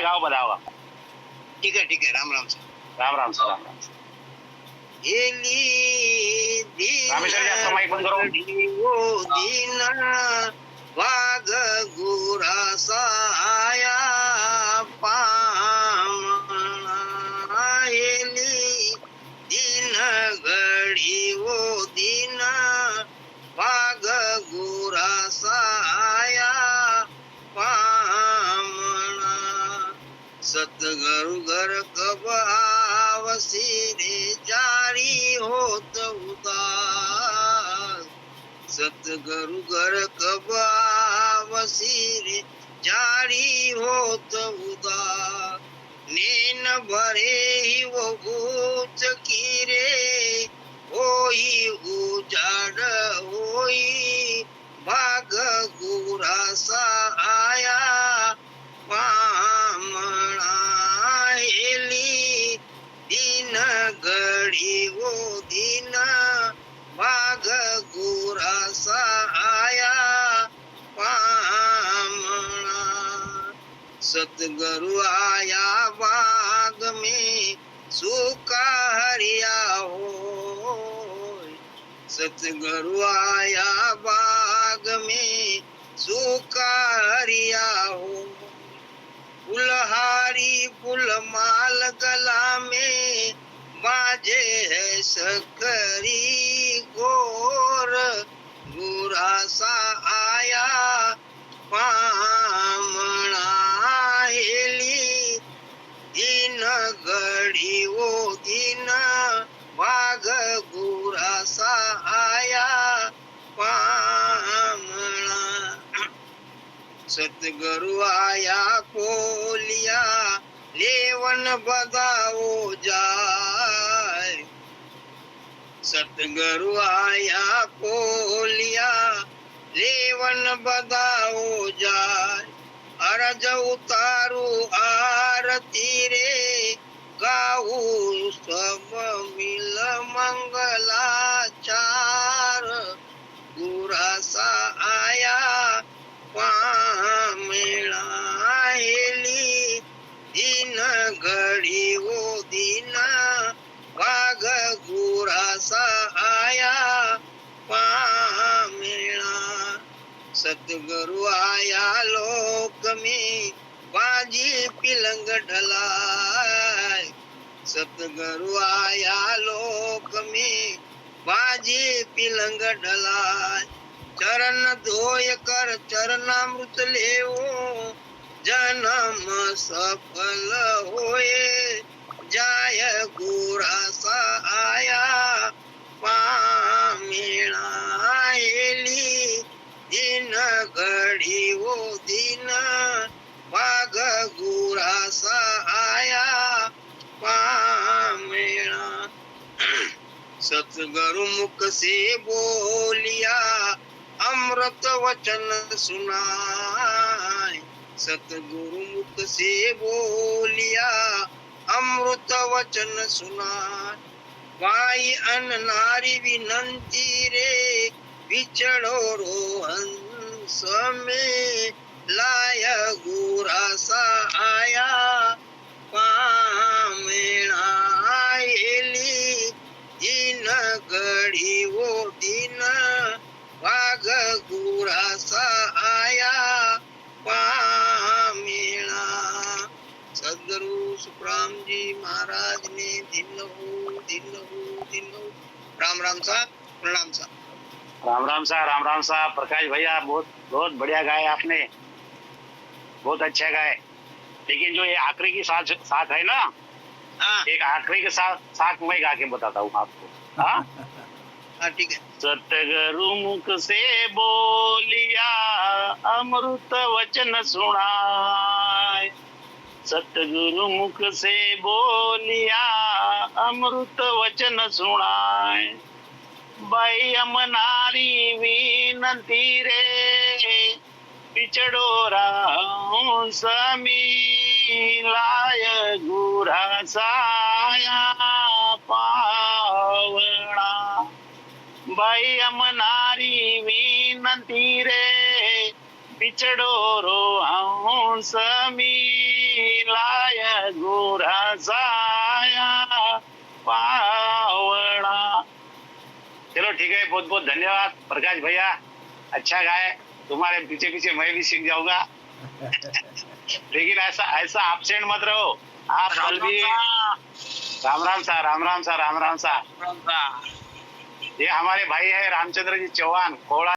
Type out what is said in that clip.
गाव बताओ। ठीक है राम राम सर. राम राम सर, राम राम. रामेश्वर जास्त माईक बंद करो. दीना वाघ गुरासा आया पामली दिन घडी वो दीना वाघ गुरासा आया पामणा सतगुरु घर कब आवसी रे जारी होत उदास सतगुरु घर कब आवसी रे जारी होत उदास नेन भरे ही वो ऊंच की रे होई उजाड होई भाग गुरासा आया पामणा हेली दिन घडी वो दिन वाघ गुरासा आया पामणा सतगुरु आया बाग में सूखा हरिया हो सतगुरु आया बाग में सूखा हरिया हो फुलहारी फूल माल गला में बाजे है सकरी गोर गुरासा आया पामणा हेली दिन घडी वो दिन वाघ गुरासा आया पामणा सतगुरु आया कोलिया लेवन बदाओ जाय सतगुरु आया कोलिया लेवन बदाओ जाय अरज उतारू आरती रे गाऊ सब मिल मंगलाचार गुरासा आया पामणा हेली दिन घडी वो दिन वाघ गुरासा आया पामणा सतगुरु आया लोक में बाजी पिलंग ढलाय सतगुरु आया लोक में बाजी पिलंग ढलाय चरण धोय कर चरणामृत लेवो जन्म सफल होए जाय गुरासा आया पामणा हेली दिन घडी वो दिन वाघ गुरासा आया पामणा सतगुरु मुख से बोलिया अमृत वचन सुनाय सतगुरु मुख से बोलिया अमृत वचन सुनाय वाई अन नारी विनंती रे बिछड़ो रोहंस में लाय गुरासा आया पामणा हेली दिन घडी वो दिन वाघ गुरासा आया पामणा सद्गुरु सुखराम जी महाराज ने दिन हो राम राम सा प्रणाम सा. राम राम सा, राम राम सा. प्रकाश भैया बहुत बहुत बढ़िया गाए आपने, बहुत अच्छा गाए. लेकिन जो ये आखिरी की साख है ना, एक आखिरी के साख मैं गा के बताता हूँ आपको. हाँ ठीक है. सतगुरु मुख से बोलिया अमृत वचन सुनाय सतगुरु मुख से बोलिया अमृत वचन सुनाय बाई अमनारी विनंती रे पिछड़ो राहूं समी लाय गुरा साया पावना बाई अमनारी विनंती रे पिचडो रो हंस मी लाय गोरा साया पावना। चलो ठीक है, बहुत बहुत धन्यवाद प्रकाश भैया, अच्छा गाए। तुम्हारे पीछे पीछे मैं भी सीख जाऊंगा। लेकिन ऐसा ऐसा एब्सेंट मत रहो आप कल भी। राम राम सा, राम राम सा, राम राम सा। ये हमारे भाई है रामचंद्र जी चौहान कोड़ा।